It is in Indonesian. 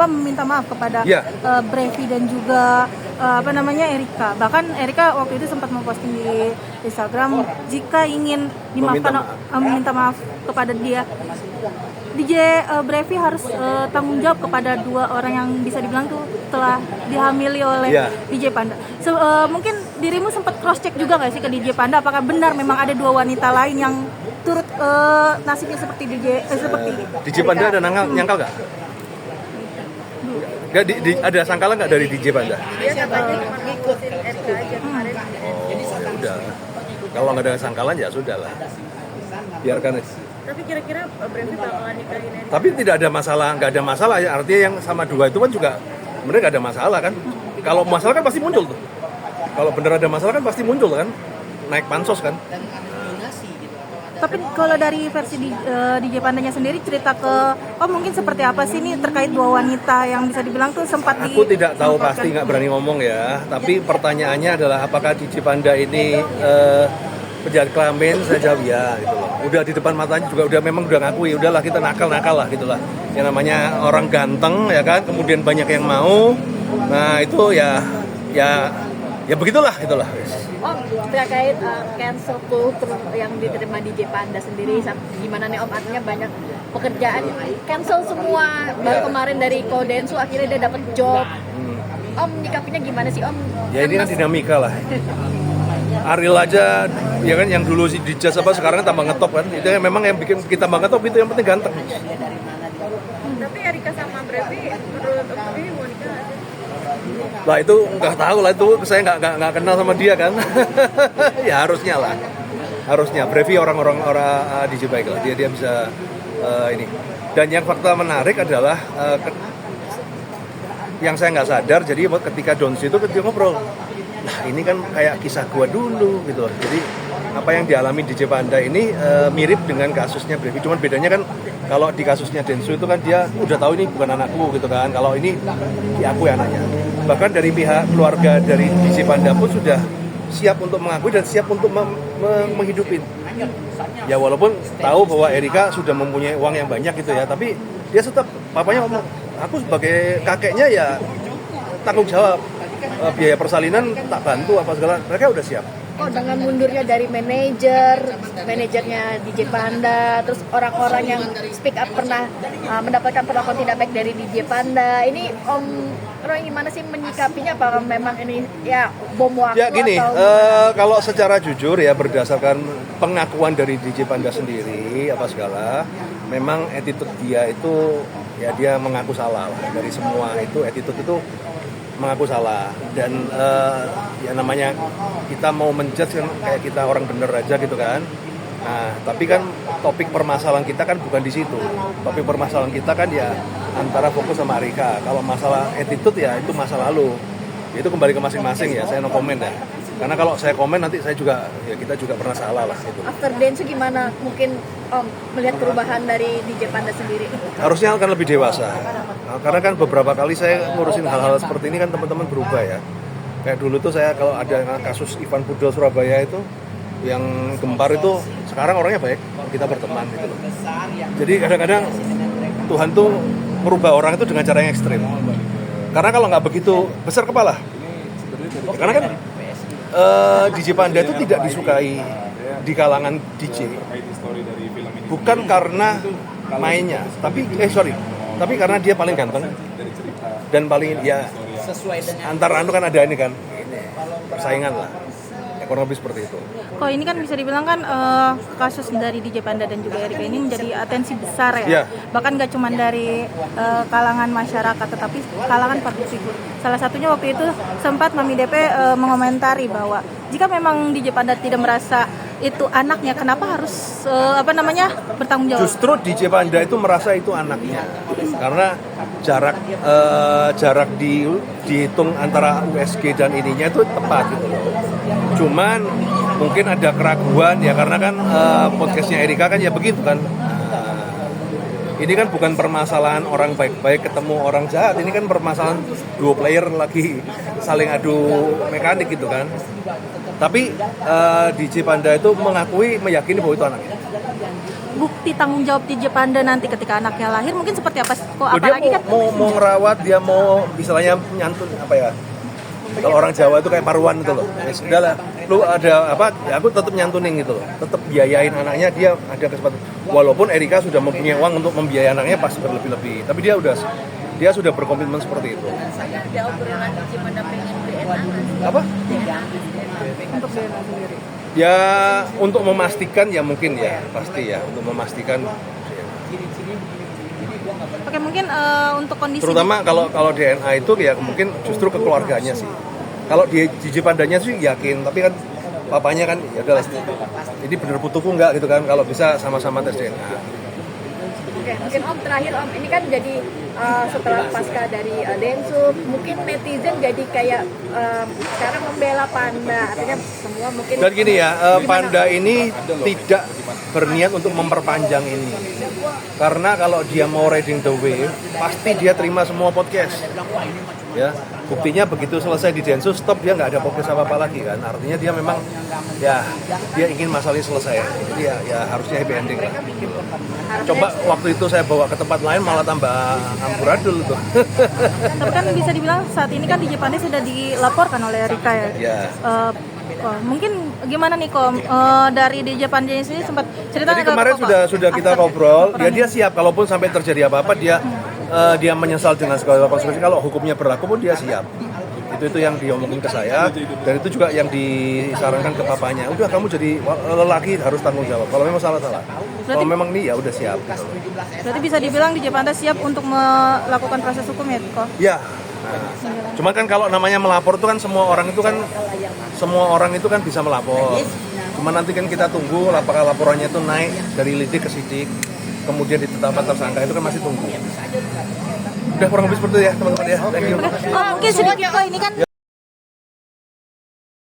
meminta maaf kepada Ya. Brevi dan juga Erika. Bahkan Erika waktu itu sempat memposting di Instagram jika ingin meminta maaf kepada dia. DJ Brevi harus tanggung jawab kepada dua orang yang bisa dibilang tuh telah dihamili oleh DJ Panda. Mungkin dirimu sempat cross check juga nggak sih ke DJ Panda apakah benar memang ada dua wanita lain yang turut nasibnya seperti DJ Panda ada nyangkal nggak? Nggak ada sangkalan nggak dari DJ Panda? Dia katanya cuma ngikutin Erika aja kemarin. Ya udah. Kalau nggak ada sangkalan ya sudah lah. Biarkan. Tapi kira-kira Brevi bakalan nikahin Erika? Tapi tidak ada masalah, nggak ada masalah ya. Artinya yang sama dua itu kan juga sebenarnya nggak ada masalah kan. Kalau masalah kan pasti muncul tuh. Kalau bener ada masalah kan pasti muncul kan. Naik pansos kan. Tapi kalau dari versi DJ Pandanya sendiri cerita ke mungkin seperti apa sih ini terkait dua wanita yang bisa dibilang tuh sempat Aku tidak tahu, pasti nggak berani ngomong ya. Tapi pertanyaannya adalah apakah DJ Panda ini penjahat kelamin? Saya jawab ya gitu loh. Udah di depan matanya juga memang udah ngakui, udahlah kita nakal lah gitu lah. Yang namanya orang ganteng ya kan, kemudian banyak yang mau. Nah itu ya begitulah gitulah. Terkait cancel culture yang diterima DJ Panda sendiri, gimana nih Om? Artinya banyak pekerjaan cancel semua. Baru kemarin dari Kodensu akhirnya dia dapat job. Om nyikapinya gimana sih Om? Ya ini kan dinamika lah. Ariel aja ya kan yang dulu di jazz sekarang tambah ngetop kan. Itu yang memang yang bikin kita tambah ngetop itu yang penting ganteng. Tapi Erika sama Brevi menurut Om ini mau nikah? Lah itu nggak tahu lah, itu saya nggak kenal sama dia kan. Ya harusnya Brevi orang DJ baik lah, dia bisa ini. Dan yang fakta menarik adalah yang saya nggak sadar, jadi ketika Dons itu dia ngobrol, nah ini kan kayak kisah gua dulu gitu loh. Jadi apa yang dialami DJ Panda ini mirip dengan kasusnya Brevi, cuman bedanya kan kalau di kasusnya Densu itu kan dia udah tahu ini bukan anakku gitu kan, kalau ini ya aku anaknya. Bahkan dari pihak keluarga dari DJ Panda pun sudah siap untuk mengakui dan siap untuk menghidupin. Ya walaupun tahu bahwa Erika sudah mempunyai uang yang banyak gitu ya, tapi dia tetap, papanya ngomong, aku sebagai kakeknya ya tanggung jawab, biaya persalinan tak bantu apa segala, mereka udah siap. Dengan mundurnya dari manajernya DJ Panda, terus orang-orang yang speak up pernah mendapatkan perlakuan tidak baik dari DJ Panda, ini Om Roy gimana sih menyikapinya? Apakah memang ini ya bom waktu? Ya gini, atau kalau secara jujur ya berdasarkan pengakuan dari DJ Panda sendiri apa segala, memang attitude dia itu ya dia mengaku salah lah. Dari semua itu attitude itu mengaku salah, dan ya namanya kita mau menjudge kan kayak kita orang bener aja gitu kan. Nah tapi kan topik permasalahan kita kan bukan di situ. Topik permasalahan kita kan ya antara fokus sama Erika. Kalau masalah attitude ya itu masa lalu, itu kembali ke masing-masing ya, saya no comment ya. Karena kalau saya komen nanti saya juga ya kita juga pernah salah lah gitu. after dance gimana mungkin Om melihat perubahan dari DJ Panda sendiri? Harusnya akan lebih dewasa. Nah, karena kan beberapa kali saya ngurusin hal-hal seperti ini kan teman-teman berubah ya. Kayak dulu tuh saya kalau ada kasus Ivan Pudel Surabaya itu yang gempar itu, sekarang orangnya baik, kita berteman gitu loh. Jadi kadang-kadang Tuhan tuh merubah orang itu dengan cara yang ekstrim. Karena kalau nggak begitu besar kepala. Karena kan DJ Panda itu tidak disukai di kalangan DJ. Bukan karena mainnya, tapi karena dia paling ganteng dan paling ya antara kan ada ini kan persaingan lah, ekonomi seperti itu. Kok ini kan bisa dibilang kan kasus dari DJ Panda dan juga Erika ini menjadi atensi besar ya. Bahkan gak cuma dari kalangan masyarakat tetapi kalangan public figure. Salah satunya waktu itu sempat Mami DP mengomentari bahwa jika memang DJ Panda tidak merasa itu anaknya, kenapa harus bertanggung jawab? Justru DJ Panda itu merasa itu anaknya, karena jarak dihitung antara USG dan ininya itu tepat gitu loh. Cuman mungkin ada keraguan ya, karena kan podcastnya Erika kan ya begitu kan. Ini kan bukan permasalahan orang baik-baik ketemu orang jahat, ini kan permasalahan dua player lagi saling adu mekanik gitu kan. Tapi DJ Panda itu meyakini bahwa itu anaknya. bukti tanggung jawab DJ Panda nanti ketika anaknya lahir mungkin seperti apa kok? Dia Apalagi kan mau ngerawat, dia mau misalnya nyantun apa ya? Kalau orang Jawa itu kayak paruan gitu loh. Ya sudah lah, lu ada apa? Ya aku tetap nyantunin gitu loh. Tetap biayain anaknya, dia ada kesempatan. Walaupun Erika sudah mempunyai uang untuk membiayai anaknya pasti berlebih-lebih. Tapi dia sudah berkomitmen seperti itu. Ada obrolan gimana pengen DNA Apa? untuk DNA sendiri. Ya untuk memastikan ya mungkin ya pasti ya untuk memastikan. Oke, mungkin untuk kondisi Terutama kalau DNA itu ya mungkin justru ke keluarganya sih. Kalau di DJ Pandanya sih yakin, tapi kan papanya kan ya udah. Jadi bener putuku enggak gitu kan kalau bisa sama-sama tes DNA. Oke, mungkin Om terakhir Om, ini kan jadi setelah pasca dari Densu, mungkin netizen jadi kayak sekarang membela Panda, artinya semua mungkin. Dan gini ya, Panda ini tidak berniat untuk memperpanjang ini. Karena kalau dia mau riding the wave, pasti dia terima semua podcast. Ya, buktinya begitu selesai di Densu, stop dia nggak ada podcast apa-apa lagi kan. Artinya dia memang ya dia ingin masalahnya selesai. Jadi ya harusnya happy ending lah. Coba waktu itu saya bawa ke tempat lain malah tambah amburadul tuh. tapi kan bisa dibilang saat ini kan DJ Panda sudah dilaporkan oleh Rika ya. Ya. Mungkin gimana nih Kom dari DJ Panda sendiri sempat cerita Jadi kemarin sudah kita ngobrol, dia siap kalaupun sampai terjadi apa-apa dia menyesal dengan segala konsekuensi. Kalau hukumnya berlaku pun dia siap. Itu yang diomongin ke saya, dan itu juga yang disarankan ke papanya. Udah kamu jadi lelaki harus tanggung jawab. Kalau memang salah. Kalau memang ini ya udah siap. Gitu. Berarti bisa dibilang DJ Panda siap untuk melakukan proses hukum ya Ko? Ya. Nah, cuman kan kalau namanya melapor itu kan semua orang itu kan bisa melapor. Cuma nanti kan kita tunggu apakah laporannya itu naik dari lidik ke sidik, kemudian ditetapkan tersangka, itu kan masih tunggu. Udah kurang lebih seperti itu ya teman-teman ya. Thank you. Mungkin sedikit Ko ini kan